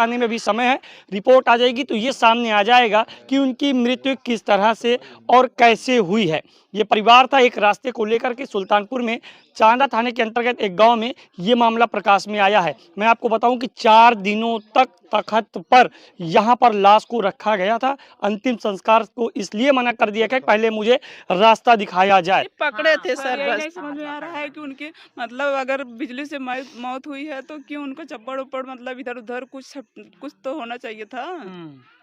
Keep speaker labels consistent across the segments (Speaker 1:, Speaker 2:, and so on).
Speaker 1: आने में भी समय है। रिपोर्ट आ जाएगी तो ये सामने आ जाएगा कि उनकी मृत्यु किस तरह से और कैसे हुई है। ये परिवार था एक रास्ते को लेकर के सुल्तानपुर में चांदा थाने के अंतर्गत एक गांव में ये मामला प्रकाश में आया है। मैं आपको बताऊं कि 4 दिनों तक तख्त पर यहाँ पर लाश को रखा गया था। अंतिम संस्कार को इसलिए मना कर दिया गया कि पहले मुझे रास्ता दिखाया जाए।
Speaker 2: पकड़े थे
Speaker 3: पर
Speaker 2: सर,
Speaker 3: यही
Speaker 2: बस
Speaker 3: नहीं समझ में आ रहा है कि उनके मतलब अगर बिजली से मौत हुई है तो क्यों उनको चप्पड़ उप्पड़ मतलब इधर उधर कुछ तो होना चाहिए था।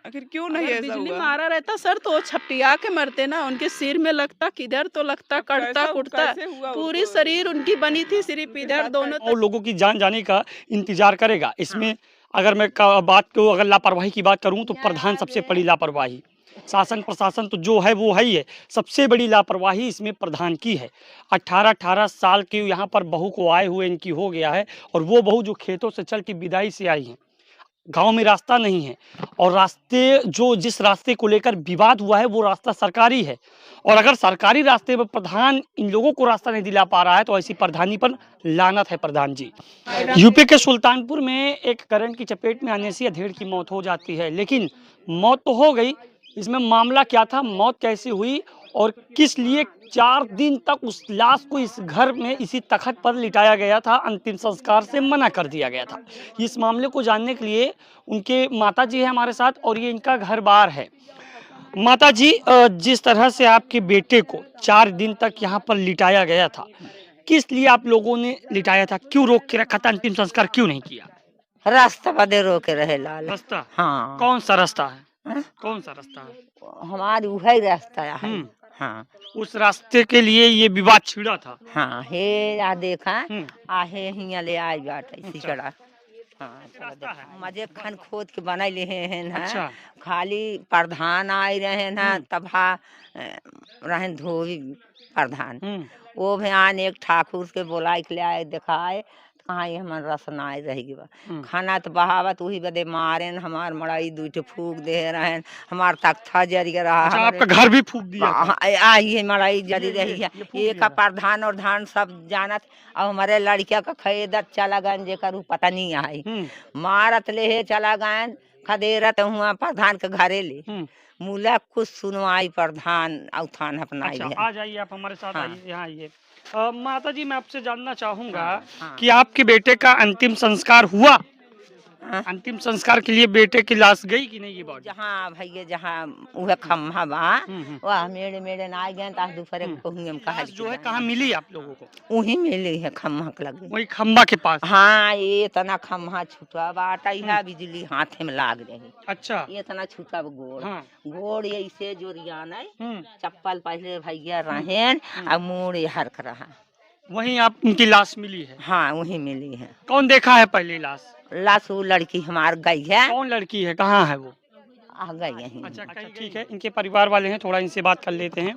Speaker 3: आखिर क्यों नहीं
Speaker 2: अगर
Speaker 3: ऐसा
Speaker 2: बिजली
Speaker 3: हुआ?
Speaker 2: मारा रहता सर तो वो छपटिया के मरते ना, उनके सिर में लगता, किधर तो लगता,
Speaker 3: अब
Speaker 2: कटता कुटता,
Speaker 3: कैसे हुआ
Speaker 2: पूरी
Speaker 3: उनको?
Speaker 2: शरीर उनकी बनी थी, सिर्फ इधर दोनों
Speaker 1: और लोगों की जान जाने का इंतजार करेगा। इसमें अगर मैं बात को अगर लापरवाही की बात करूं तो प्रधान सबसे बड़ी लापरवाही, शासन प्रशासन तो जो है वो है ही है, सबसे बड़ी लापरवाही इसमें प्रधान की है। 18-18 साल की यहाँ पर बहू को आए हुए इनकी हो गया है और वो बहू जो खेतों से चल के विदाई से आई है। गांव में रास्ता नहीं है और रास्ते जो जिस रास्ते को लेकर विवाद हुआ है वो रास्ता सरकारी है और अगर सरकारी रास्ते पर प्रधान इन लोगों को रास्ता नहीं दिला पा रहा है तो ऐसी प्रधानी पर लानत है प्रधान जी। यूपी के सुल्तानपुर में एक करंट की चपेट में आने से अधेड़ की मौत हो जाती है, लेकिन मौत तो हो गई, इसमें मामला क्या था, मौत कैसे हुई और किस लिए 4 दिन तक उस लाश को इस घर में इसी तख्त पर लिटाया गया था, अंतिम संस्कार से मना कर दिया गया था। इस मामले को जानने के लिए उनके माताजी है हमारे साथ और ये इनका घर बार है। माताजी, जिस तरह से आपके बेटे को 4 दिन तक यहाँ पर लिटाया गया था, किस लिए आप लोगों ने लिटाया था, क्यों रोक के रखा था, अंतिम संस्कार क्यों नहीं किया?
Speaker 4: रास्ता बदे रोके रहे लाल।
Speaker 1: रास्ता?
Speaker 4: हाँ।
Speaker 1: कौन सा रास्ता है?
Speaker 4: हाँ?
Speaker 1: कौन सा रास्ता है?
Speaker 4: हमारी वही रास्ता है। हाँ
Speaker 1: उस रास्ते के लिए ये विवाद छिड़ा था।
Speaker 4: हाँ हे आ देखा
Speaker 1: हम्म।
Speaker 4: आहे हिया ले आई बाट इसी
Speaker 1: अच्छा।
Speaker 4: कड़ा। हाँ
Speaker 1: रास्ता है।
Speaker 4: मजे खन खोद के बनाई ले हैं ना।
Speaker 1: अच्छा।
Speaker 4: खाली प्रधान आए रहे ना तभा रहन धोबी प्रधान वो भयान एक ठाकुर के बोलाई के ले आए दिखाए कहाँ ये हमार रसनाए रह गया खाना तो बहावत वही बदे मारे हमार मड़ाई दूठे फूक दे रहे हमार तख्ता जरी रहा।
Speaker 1: अच्छा, आपका घर भी फूक दिया था?
Speaker 4: आई है मड़ाई जरी रही है
Speaker 1: ये
Speaker 4: ये का प्रधान और धान सब जानत। अब हमारे लड़किया का खरीदत चला गन जे करू पता नहीं आई मारत ले है चला गन खदेरत हुआ प्रधान के घरे ले मूला कुछ सुनवाई प्रधान अवथान अपना।
Speaker 1: अच्छा, आ जाइए आप हमारे साथ।
Speaker 4: हाँ।
Speaker 1: आइए यहाँ आइए। माता जी, मैं आपसे जानना चाहूंगा
Speaker 4: हाँ।
Speaker 1: कि आपके बेटे का अंतिम संस्कार हुआ?
Speaker 4: हाँ।
Speaker 1: अंतिम संस्कार के लिए बेटे की लाश गई कि नहीं? ये बात
Speaker 4: जहाँ भैया जहाँ वह खम्हा बा वह मेरे मेरे ना गए ता दूसरे को हम कहा
Speaker 1: लाश जो है कहाँ मिली आप लोगों को?
Speaker 4: वही मिली है खम्हा के लगे।
Speaker 1: वही खम्बा के पास?
Speaker 4: हाँ ये तना खम्हा छुटा बाटा यह बिजली हाथ में लाग रही।
Speaker 1: अच्छा।
Speaker 4: ये तना छुटा गोड़।
Speaker 1: हाँ।
Speaker 4: गोड़ ऐसे जोरियान है चप्पल पहले भैया रहेन और मोड़ हर रहा।
Speaker 1: वहीं आप उनकी लाश मिली है?
Speaker 4: हाँ वही मिली है।
Speaker 1: कौन देखा है पहली लाश?
Speaker 4: लाश वो लड़की हमार गई है।
Speaker 1: कौन लड़की है, कहाँ है वो?
Speaker 4: आ गई है।
Speaker 1: अच्छा, ठीक है, इनके परिवार वाले हैं, थोड़ा इनसे बात कर लेते हैं।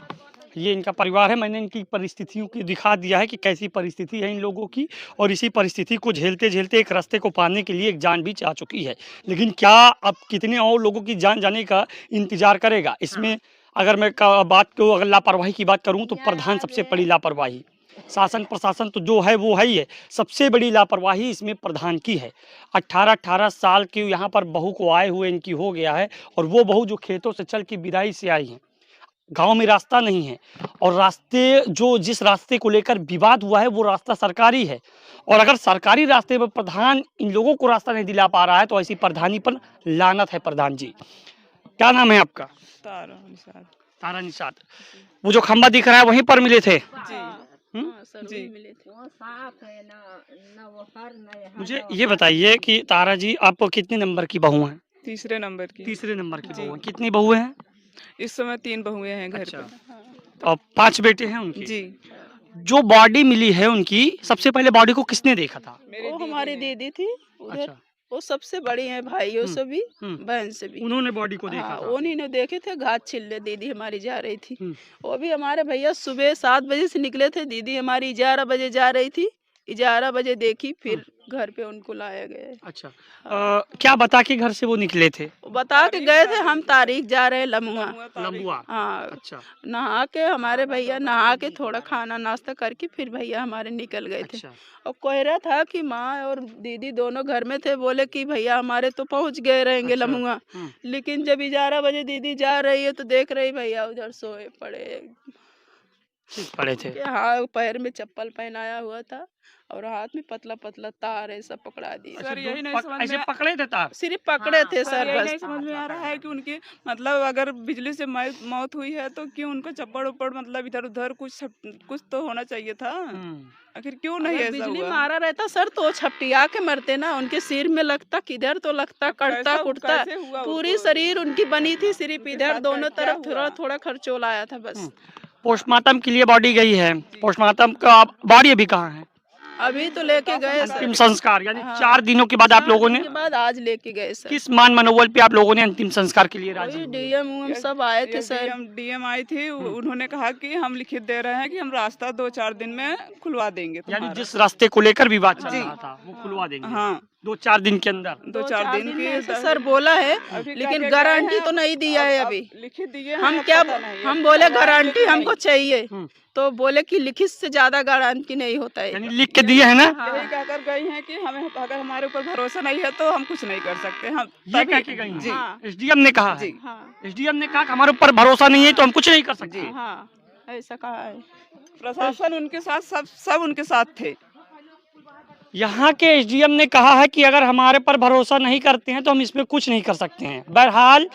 Speaker 1: ये इनका परिवार है, मैंने इनकी परिस्थितियों की दिखा दिया है कि कैसी परिस्थिति है इन लोगों की और इसी परिस्थिति को झेलते झेलते एक रास्ते को पाने के लिए एक जान भी जा चुकी है, लेकिन क्या अब कितने और लोगों की जान जाने का इंतजार करेगा। इसमें अगर मैं बात को अगर लापरवाही की बात करूँ तो प्रधान सबसे बड़ी लापरवाही, शासन प्रशासन तो जो है वो है ही है, सबसे बड़ी लापरवाही इसमें प्रधान की है। 18-18 साल की यहाँ पर बहू को आए हुए इनकी हो गया है और वो बहू जो खेतों से चल के विदाई से आई है। गांव में रास्ता नहीं है और रास्ते जो जिस रास्ते को लेकर विवाद हुआ है वो रास्ता सरकारी है और अगर सरकारी रास्ते पर प्रधान इन लोगों को रास्ता नहीं दिला पा रहा है तो ऐसी प्रधानी पर लानत है प्रधान जी। क्या नाम है आपका? तारा निषाद। वो जो खंबा दिख रहा है वहीं पर मिले थे?
Speaker 3: जी।
Speaker 1: मुझे ये बताइए कि तारा जी, आप कितने नंबर की बहू हैं?
Speaker 3: तीसरे नंबर की।
Speaker 1: तीसरे नंबर की बहू हैं। कितनी बहुएं हैं?
Speaker 3: इस समय 3 बहुएं हैं घर पर।
Speaker 1: और 5 बेटे हैं उनके?
Speaker 3: जी।
Speaker 1: जो बॉडी मिली है उनकी, सबसे पहले बॉडी को किसने देखा था?
Speaker 2: वो हमारी दीदी थी उधर।
Speaker 1: अच्छा।
Speaker 2: वो सबसे बड़ी है, भाइयों से भी बहन से भी।
Speaker 1: उन्होंने बॉडी को देखा था?
Speaker 2: उन्हीं ने देखे थे, घात छिल्ले दीदी हमारी जा रही थी। वो भी हमारे भैया सुबह 7 बजे से निकले थे, दीदी हमारी 11 बजे जा रही थी, 11 बजे देखी, फिर घर पे उनको लाया गया है।
Speaker 1: अच्छा क्या बता के घर से वो निकले थे?
Speaker 2: वो बता के गए थे हम तारीख जा रहे हैं लमुआ।
Speaker 1: लंबुआ।
Speaker 2: हाँ,
Speaker 1: अच्छा
Speaker 2: नहा के हमारे भैया नहा के थोड़ा खाना नाश्ता करके फिर भैया हमारे निकल गए थे।
Speaker 1: अच्छा
Speaker 2: और कह रहा था कि माँ और दीदी दोनों घर में थे, बोले कि भैया हमारे तो पहुंच गए रहेंगे
Speaker 1: अच्छा।
Speaker 2: लमुआ। लेकिन जब 11 बजे दीदी जा रही है तो देख रही भैया उधर सोए पड़े
Speaker 1: पड़े थे।
Speaker 2: कि हाँ, पैर में चप्पल पहनाया हुआ था और हाथ में पतला पतला तार ऐसा पकड़ा दिया।
Speaker 3: सर यही नहीं समझ
Speaker 1: ऐसे
Speaker 3: में
Speaker 1: पकड़े थे तार?
Speaker 2: सिर्फ पकड़े थे
Speaker 3: सर
Speaker 2: सर
Speaker 3: यही
Speaker 2: बस।
Speaker 3: नहीं समझ में आ रहा है कि उनकी मतलब अगर बिजली से मौत हुई है तो क्यों उनको चप्पड़ उप्पड़ मतलब इधर उधर कुछ तो होना चाहिए था। आखिर क्यों नहीं
Speaker 2: अगर
Speaker 3: ऐसा
Speaker 2: बिजली
Speaker 3: हुआ?
Speaker 2: मारा रहता सर तो वो छपटिया के मरते ना, उनके सिर में लगता किधर तो लगता, कटता कुटता।
Speaker 3: कैसे हुआ
Speaker 2: पूरी
Speaker 3: उनको?
Speaker 2: शरीर उनकी बनी थी, सिर्फ
Speaker 3: उनके
Speaker 2: इधर
Speaker 3: साथ
Speaker 2: दोनों
Speaker 3: क्या
Speaker 2: तरफ थोड़ा
Speaker 3: हुआ?
Speaker 2: थोड़ा खर्चोल आया था बस।
Speaker 1: पोस्टमार्टम के लिए बॉडी गई है, पोस्टमार्टम का बॉडी अभी कहाँ है?
Speaker 2: अभी तो लेके गए
Speaker 1: अंतिम
Speaker 2: सर।
Speaker 1: संस्कार यानी
Speaker 2: हाँ।
Speaker 1: 4 दिनों के बाद आप
Speaker 2: 4
Speaker 1: लोगों
Speaker 2: दिन
Speaker 1: ने
Speaker 2: के बाद आज लेके गए सर।
Speaker 1: किस मान मनोबल पे आप लोगों ने अंतिम संस्कार के लिए राजी
Speaker 2: वही
Speaker 1: हुए?
Speaker 2: डीएम सब आए थे सर।
Speaker 3: डीएम आई थी, उन्होंने कहा कि हम लिखित दे रहे हैं कि हम रास्ता 2-4 दिन में खुलवा देंगे
Speaker 1: यानी
Speaker 3: तुम्हारा।
Speaker 1: जिस रास्ते को लेकर विवाद चल
Speaker 3: जी।
Speaker 1: रहा था वो खुलवा देंगे
Speaker 3: हाँ
Speaker 1: 2-4 दिन के अंदर।
Speaker 3: 2-4 दिन
Speaker 2: में
Speaker 3: की
Speaker 2: ऐसे सर बोला है,
Speaker 3: अभी
Speaker 2: लेकिन
Speaker 3: क्या
Speaker 2: गारंटी
Speaker 3: है,
Speaker 2: तो नहीं दिया है
Speaker 3: अब
Speaker 2: अभी।
Speaker 3: लिखित दिए हैं,
Speaker 2: हम
Speaker 3: अब
Speaker 2: क्या
Speaker 3: पता नहीं है।
Speaker 2: हम बोले
Speaker 3: अब
Speaker 2: गारंटी
Speaker 3: आएंगे
Speaker 2: हमको
Speaker 3: नहीं।
Speaker 2: चाहिए, तो बोले कि लिखित से ज्यादा गारंटी नहीं होता है।
Speaker 1: यानी लिख के दिए है ना?
Speaker 3: यही कहकर गई हैं कि हमें अगर हमारे ऊपर भरोसा नहीं है तो हम कुछ नहीं कर सकते। हम
Speaker 1: ये
Speaker 3: तभी-
Speaker 1: कह के गई
Speaker 3: जी
Speaker 2: हाँ।
Speaker 1: एसडीएम ने कहा है।
Speaker 3: जी
Speaker 2: हाँ
Speaker 1: एसडीएम ने कहा कि हमारे ऊपर भरोसा नहीं है तो हम कुछ नहीं कर सकते।
Speaker 2: हाँ, ऐसा कहा है।
Speaker 3: प्रशासन उनके साथ सब उनके साथ थे।
Speaker 1: यहाँ के एसडीएम ने कहा है कि अगर हमारे पर भरोसा नहीं करते हैं तो हम इसमें कुछ नहीं कर सकते हैं। बहरहाल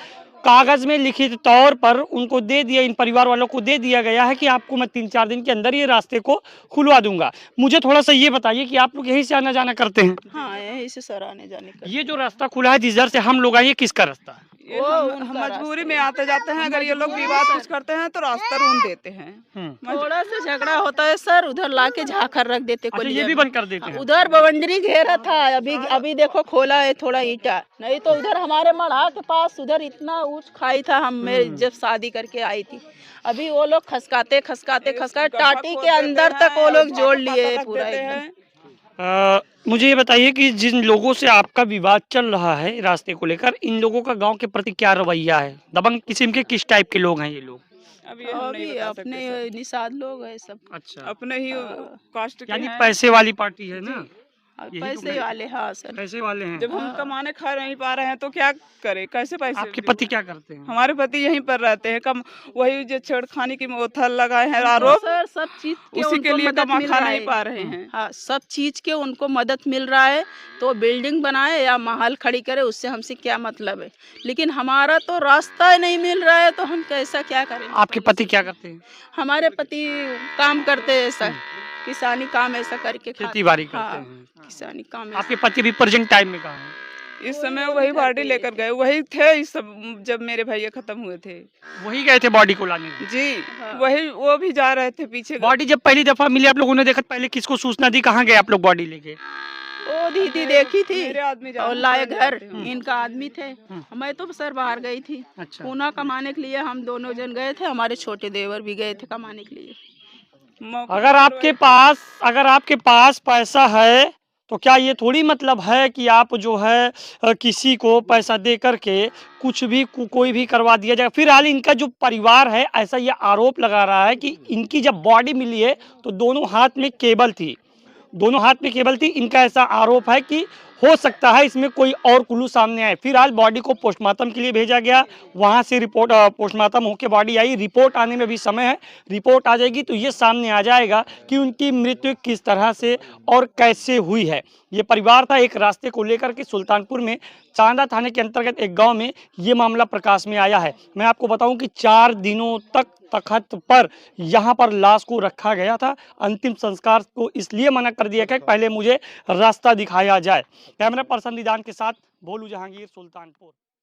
Speaker 1: कागज में लिखित तौर पर उनको दे दिया, इन परिवार वालों को दे दिया गया है कि आपको मैं 3-4 दिन के अंदर ये रास्ते को खुलवा दूंगा। मुझे थोड़ा सा ये बताइए कि आप लोग यहीं से आना जाना करते हैं?
Speaker 2: हाँ, यही से सर आने जाने का।
Speaker 1: ये जो रास्ता खुला है जिधर से हम लोग आए, ये किसका रास्ता है?
Speaker 3: ये
Speaker 2: वो
Speaker 3: हम
Speaker 2: उनका
Speaker 3: मजबूरी
Speaker 2: रास्ता
Speaker 3: में
Speaker 2: है।
Speaker 3: आते जाते हैं। अगर ये लोग विवाद कुछ करते हैं तो रास्ता रोन देते हैं।
Speaker 2: थोड़ा सा झगड़ा होता है सर, उधर लाके झाकर रख देते
Speaker 1: अच्छा, ये
Speaker 2: कोलिया
Speaker 1: भी
Speaker 2: में।
Speaker 1: बंद कर देते हैं?
Speaker 2: उधर बाउंड्री घेरा था, अभी देखो खोला है थोड़ा ईटा, नहीं तो उधर हमारे मढ़ा के पास उधर इतना ऊंच खाई था। हम मेरे जब शादी करके आई थी, अभी वो लोग खसकाते टाटी के अंदर तक वो लोग जोड़ लिए है पूरा एकदम।
Speaker 1: मुझे ये बताइए कि जिन लोगों से आपका विवाद चल रहा है रास्ते को लेकर, इन लोगों का गांव के प्रति क्या रवैया है? दबंग किस्म के किस टाइप के लोग हैं ये लोग?
Speaker 3: अब ये हम नहीं
Speaker 2: अभी
Speaker 3: बता
Speaker 2: अपने
Speaker 3: सकते सर।
Speaker 2: निषाद लोग है सब।
Speaker 1: अच्छा,
Speaker 3: अपने ही कास्ट के
Speaker 1: यानी
Speaker 3: हैं।
Speaker 1: पैसे वाली पार्टी है ना?
Speaker 2: और
Speaker 1: यही तो
Speaker 2: पैसे
Speaker 1: मैं-
Speaker 2: वाले, हाँ सर।
Speaker 1: पैसे वाले हैं।
Speaker 3: जब हम कमाने खा नहीं पा रहे हैं तो क्या करें, कैसे पैसे
Speaker 1: आपके
Speaker 3: दें?
Speaker 1: पति क्या करते हैं?
Speaker 3: हमारे पति यहीं पर रहते हैं। कम वही जो छेड़खानी की मोथल लगाए हैं आरोप,
Speaker 2: सर सब चीज के
Speaker 3: उसी के
Speaker 2: उनको
Speaker 3: लिए
Speaker 2: मदद
Speaker 3: कमा
Speaker 2: मिल
Speaker 3: खा
Speaker 2: रहा
Speaker 3: नहीं
Speaker 2: है।
Speaker 3: पा रहे हैं।
Speaker 2: हाँ, सब चीज के उनको मदद मिल रहा है, तो बिल्डिंग बनाए या महल खड़ी करे, उससे हमसे क्या मतलब है। लेकिन हमारा तो रास्ता ही नहीं मिल रहा है, तो हम कैसा क्या करें।
Speaker 1: आपके पति क्या करते हैं?
Speaker 2: हमारे पति काम करते हैं ऐसा, किसानी काम ऐसा करके
Speaker 1: खेती बाड़ी करते
Speaker 2: हाँ,
Speaker 1: हैं।
Speaker 2: किसानी काम ऐसा।
Speaker 1: आपके पति भी प्रेजेंट टाइम में कहाँ हैं?
Speaker 3: इस समय वही बॉडी लेकर गए, वही थे इस सब जब मेरे भैया खत्म हुए थे।
Speaker 1: वही गए थे बॉडी को लाने?
Speaker 3: जी
Speaker 2: हाँ।
Speaker 3: वही वो भी जा रहे थे पीछे।
Speaker 1: बॉडी जब पहली दफा मिली आप लोगों ने देखा, पहले किसको सूचना दी, कहाँ गए आप लोग बॉडी लेके?
Speaker 2: वो दीदी देखी थी
Speaker 3: मेरे आदमी जा
Speaker 2: और लाए घर, इनका आदमी थे। मैं तो सर बाहर गई थी
Speaker 1: अच्छा,
Speaker 2: पूना कमाने के लिए। हम दोनों जन गए थे, हमारे छोटे देवर भी गए थे कमाने के लिए।
Speaker 1: अगर आपके पास पैसा है तो क्या ये थोड़ी मतलब है कि आप जो है किसी को पैसा दे करके कुछ भी कोई भी करवा दिया जाएगा। फिलहाल इनका जो परिवार है ऐसा ये आरोप लगा रहा है कि इनकी जब बॉडी मिली है तो दोनों हाथ में केबल थी, इनका ऐसा आरोप है कि हो सकता है इसमें कोई और क्लू सामने आए। फिलहाल बॉडी को पोस्टमार्टम के लिए भेजा गया, वहां से रिपोर्ट पोस्टमार्टम होकर बॉडी आई। रिपोर्ट आने में भी समय है, रिपोर्ट आ जाएगी तो ये सामने आ जाएगा कि उनकी मृत्यु किस तरह से और कैसे हुई है। ये परिवार था, एक रास्ते को लेकर के सुल्तानपुर में चांदा थाने के अंतर्गत एक गांव में ये मामला प्रकाश में आया है। मैं आपको बताऊं कि 4 दिनों तक तख्त पर यहाँ पर लाश को रखा गया था। अंतिम संस्कार को इसलिए मना कर दिया गया कि पहले मुझे रास्ता दिखाया जाए। कैमरा पर्सन निदान के साथ भोलू जहांगीर, सुल्तानपुर।